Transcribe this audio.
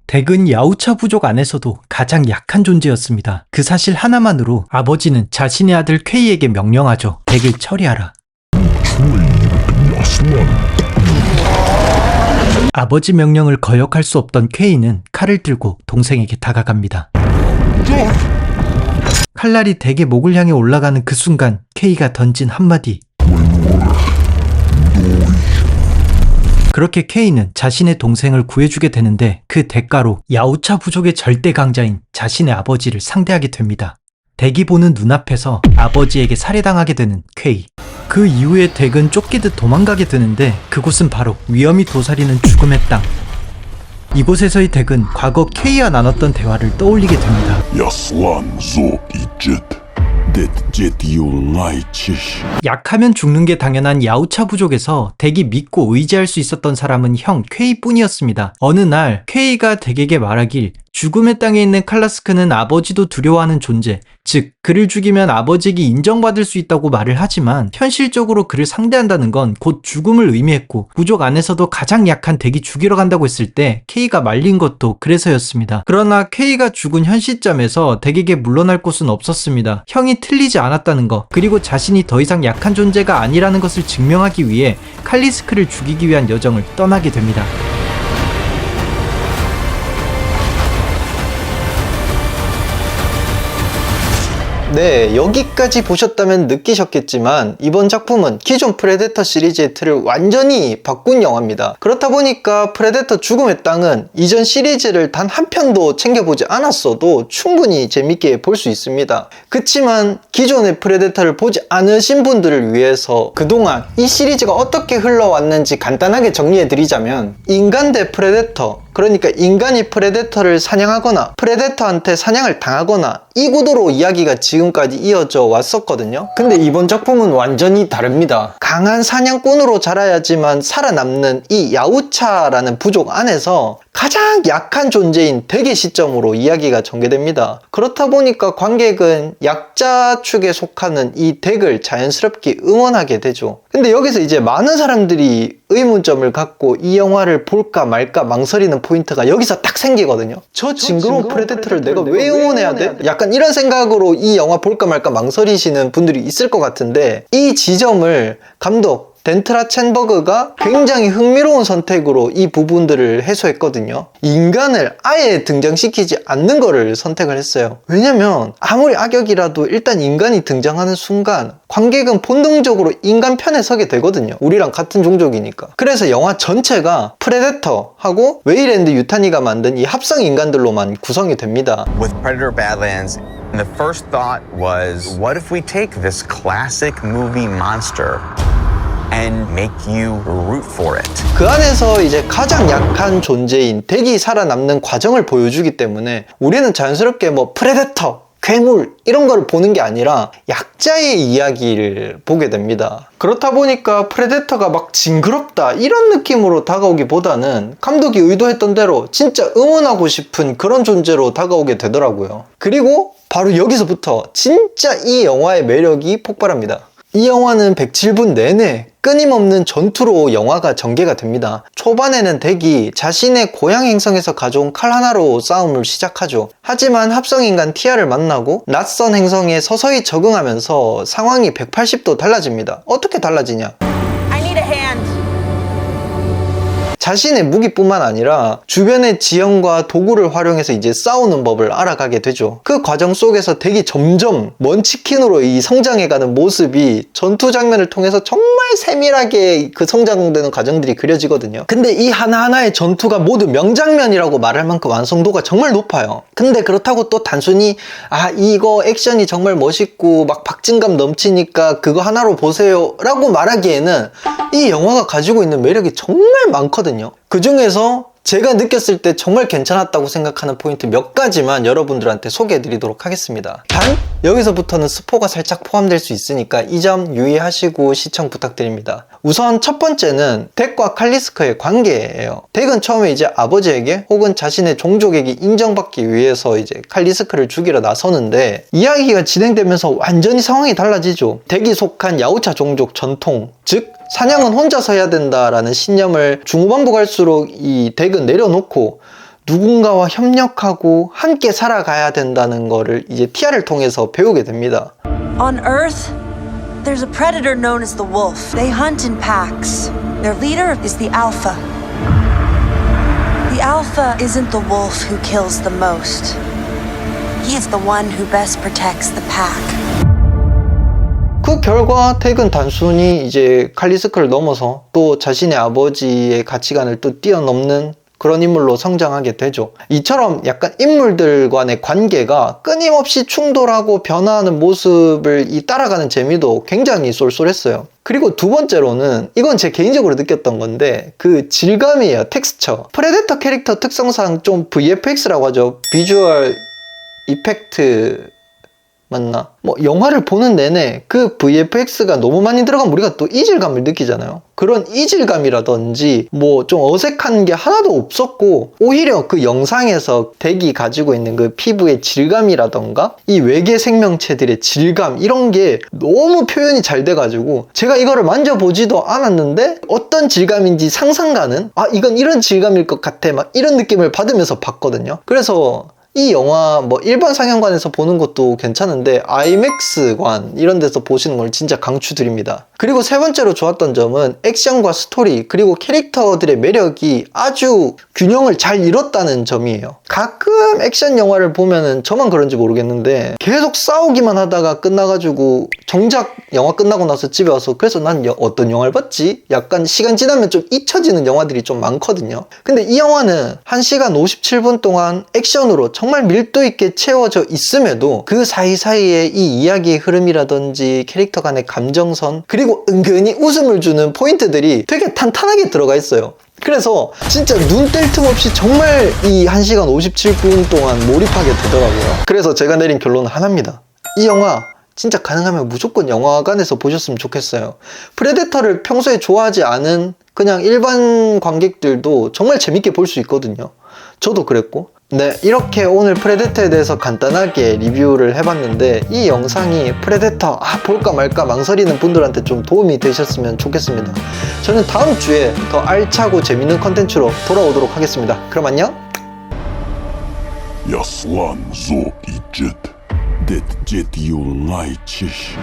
덱은 야우차 부족 안에서도 가장 약한 존재였습니다. 그 사실 하나만으로 아버지는 자신의 아들 퀘이에게 명령하죠. 덱을 처리하라. 아버지 명령을 거역할 수 없던 퀘이는 칼을 들고 동생에게 다가갑니다. 칼날이 덱의 목을 향해 올라가는 그 순간 퀘이가 던진 한마디. 그렇게 퀘이는 자신의 동생을 구해주게 되는데 그 대가로 야우차 부족의 절대 강자인 자신의 아버지를 상대하게 됩니다. 덱이 보는 눈앞에서 아버지에게 살해당하게 되는 퀘이. 그 이후에 덱은 쫓기듯 도망가게 되는데 그곳은 바로 위험이 도사리는 죽음의 땅. 이곳에서의 덱은 과거 퀘이와 나눴던 대화를 떠올리게 됩니다. 약하면 죽는 게 당연한 야우차 부족에서 덱이 믿고 의지할 수 있었던 사람은 형 퀘이뿐이었습니다. 어느 날 퀘이가 덱에게 말하길 죽음의 땅에 있는 칼라스크는 아버지도 두려워하는 존재, 즉 그를 죽이면 아버지에게 인정받을 수 있다고 말을 하지만 현실적으로 그를 상대한다는 건 곧 죽음을 의미했고 부족 안에서도 가장 약한 덱이 죽이러 간다고 했을 때 퀘이가 말린 것도 그래서였습니다. 그러나 퀘이가 죽은 현 시점에서 덱에게 물러날 곳은 없었습니다. 형이 틀리지 않았다는 것, 그리고 자신이 더 이상 약한 존재가 아니라는 것을 증명하기 위해 칼리스크를 죽이기 위한 여정을 떠나게 됩니다. 네, 여기까지 보셨다면 느끼셨겠지만 이번 작품은 기존 프레데터 시리즈의 틀을 완전히 바꾼 영화입니다. 그렇다 보니까 프레데터 죽음의 땅은 이전 시리즈를 단 한 편도 챙겨보지 않았어도 충분히 재밌게 볼 수 있습니다. 그치만 기존의 프레데터를 보지 않으신 분들을 위해서 그동안 이 시리즈가 어떻게 흘러왔는지 간단하게 정리해드리자면, 인간 대 프레데터, 그러니까 인간이 프레데터를 사냥하거나 프레데터한테 사냥을 당하거나 이 구도로 이야기가 지금까지 이어져 왔었거든요. 근데 이번 작품은 완전히 다릅니다. 강한 사냥꾼으로 자라야지만 살아남는 이 야우차라는 부족 안에서 가장 약한 존재인 덱의 시점으로 이야기가 전개됩니다. 그렇다 보니까 관객은 약자 축에 속하는 이 덱을 자연스럽게 응원하게 되죠. 근데 여기서 이제 많은 사람들이 의문점을 갖고 이 영화를 볼까 말까 망설이는 포인트가 여기서 딱 생기거든요. 저 징그러운 프레데터를 내가 왜 응원해야 돼? 약간 이런 생각으로 이 영화 볼까 말까 망설이시는 분들이 있을 것 같은데, 이 지점을 감독 덴트라 첸버그가 굉장히 흥미로운 선택으로 이 부분들을 해소했거든요. 인간을 아예 등장시키지 않는 거를 선택을 했어요. 왜냐면 아무리 악역이라도 일단 인간이 등장하는 순간 관객은 본능적으로 인간 편에 서게 되거든요. 우리랑 같은 종족이니까. 그래서 영화 전체가 프레데터하고 웨이랜드 유타니가 만든 이 합성 인간들로만 구성이 됩니다. With Predator Badlands, the first thought was, what if we take this classic movie monster and make you root for it? 그 안에서 이제 가장 약한 존재인 덱이 살아남는 과정을 보여주기 때문에 우리는 자연스럽게 뭐 프레데터, 괴물 이런 거를 보는 게 아니라 약자의 이야기를 보게 됩니다. 그렇다 보니까 프레데터가 막 징그럽다 이런 느낌으로 다가오기보다는 감독이 의도했던 대로 진짜 응원하고 싶은 그런 존재로 다가오게 되더라고요. 그리고 바로 여기서부터 진짜 이 영화의 매력이 폭발합니다. 이 영화는 107분 내내 끊임없는 전투로 영화가 전개가 됩니다. 초반에는 덱이 자신의 고향 행성에서 가져온 칼 하나로 싸움을 시작하죠. 하지만 합성인간 티아를 만나고 낯선 행성에 서서히 적응하면서 상황이 180도 달라집니다. 어떻게 달라지냐? I need a hand. 자신의 무기뿐만 아니라 주변의 지형과 도구를 활용해서 이제 싸우는 법을 알아가게 되죠. 그 과정 속에서 덱이 점점 먼치킨으로 이 성장해가는 모습이 전투 장면을 통해서 정말 세밀하게 그 성장되는 과정들이 그려지거든요. 근데 이 하나하나의 전투가 모두 명장면이라고 말할 만큼 완성도가 정말 높아요. 근데 그렇다고 또 단순히 이거 액션이 정말 멋있고 막 박진감 넘치니까 그거 하나로 보세요 라고 말하기에는 이 영화가 가지고 있는 매력이 정말 많거든요. 그 중에서 제가 느꼈을 때 정말 괜찮았다고 생각하는 포인트 몇 가지만 여러분들한테 소개해 드리도록 하겠습니다. 단 여기서부터는 스포가 살짝 포함될 수 있으니까 이 점 유의하시고 시청 부탁드립니다. 우선 첫 번째는 덱과 칼리스크의 관계예요. 덱은 처음에 이제 아버지에게 혹은 자신의 종족에게 인정받기 위해서 이제 칼리스크를 죽이러 나서는데, 이야기가 진행되면서 완전히 상황이 달라지죠. 덱이 속한 야우차 종족 전통, 즉 사냥은 혼자서 해야 된다라는 신념을 중후반부 갈수록 이 덱은 내려놓고 누군가와 협력하고 함께 살아가야 된다는 거를 이제 티아를 통해서 배우게 됩니다. On Earth, there's a predator known as the wolf. They hunt in packs. Their leader is the Alpha. The Alpha isn't the wolf who kills the most. He is the one who best protects the pack. 그 결과 덱은 단순히 이제 칼리스크를 넘어서 또 자신의 아버지의 가치관을 또 뛰어넘는 그런 인물로 성장하게 되죠. 이처럼 약간 인물들 간의 관계가 끊임없이 충돌하고 변화하는 모습을 따라가는 재미도 굉장히 쏠쏠했어요. 그리고 두 번째로는 이건 제 개인적으로 느꼈던 건데 그 질감이에요. 텍스처. 프레데터 캐릭터 특성상 좀 VFX라고 하죠. 비주얼 이펙트 맞나? 뭐 영화를 보는 내내 그 VFX가 너무 많이 들어가면 우리가 또 이질감을 느끼잖아요. 그런 이질감이라든지 뭐 좀 어색한 게 하나도 없었고 오히려 그 영상에서 덱이 가지고 있는 그 피부의 질감이라던가 이 외계 생명체들의 질감 이런 게 너무 표현이 잘 돼가지고 제가 이거를 만져보지도 않았는데 어떤 질감인지 상상가는 이건 이런 질감일 것 같아 막 이런 느낌을 받으면서 봤거든요. 그래서 이 영화 뭐 일반 상영관에서 보는 것도 괜찮은데 아이맥스관 이런 데서 보시는 걸 진짜 강추드립니다. 그리고 세 번째로 좋았던 점은 액션과 스토리 그리고 캐릭터들의 매력이 아주 균형을 잘 이뤘다는 점이에요. 가끔 액션 영화를 보면은 저만 그런지 모르겠는데 계속 싸우기만 하다가 끝나가지고 정작 영화 끝나고 나서 집에 와서 그래서 난 어떤 영화를 봤지? 약간 시간 지나면 좀 잊혀지는 영화들이 좀 많거든요. 근데 이 영화는 1시간 57분 동안 액션으로 정말 밀도 있게 채워져 있음에도 그 사이사이에 이 이야기의 흐름이라든지 캐릭터 간의 감정선 그리고 은근히 웃음을 주는 포인트들이 되게 탄탄하게 들어가 있어요. 그래서 진짜 눈 뗄 틈 없이 정말 이 1시간 57분 동안 몰입하게 되더라고요. 그래서 제가 내린 결론은 하나입니다. 이 영화 진짜 가능하면 무조건 영화관에서 보셨으면 좋겠어요. 프레데터를 평소에 좋아하지 않은 그냥 일반 관객들도 정말 재밌게 볼 수 있거든요. 저도 그랬고. 네, 이렇게 오늘 프레데터에 대해서 간단하게 리뷰를 해봤는데 이 영상이 프레데터 볼까 말까 망설이는 분들한테 좀 도움이 되셨으면 좋겠습니다. 저는 다음 주에 더 알차고 재밌는 컨텐츠로 돌아오도록 하겠습니다. 그럼 안녕! Яслан зо и джет, дет джет юл найчиш.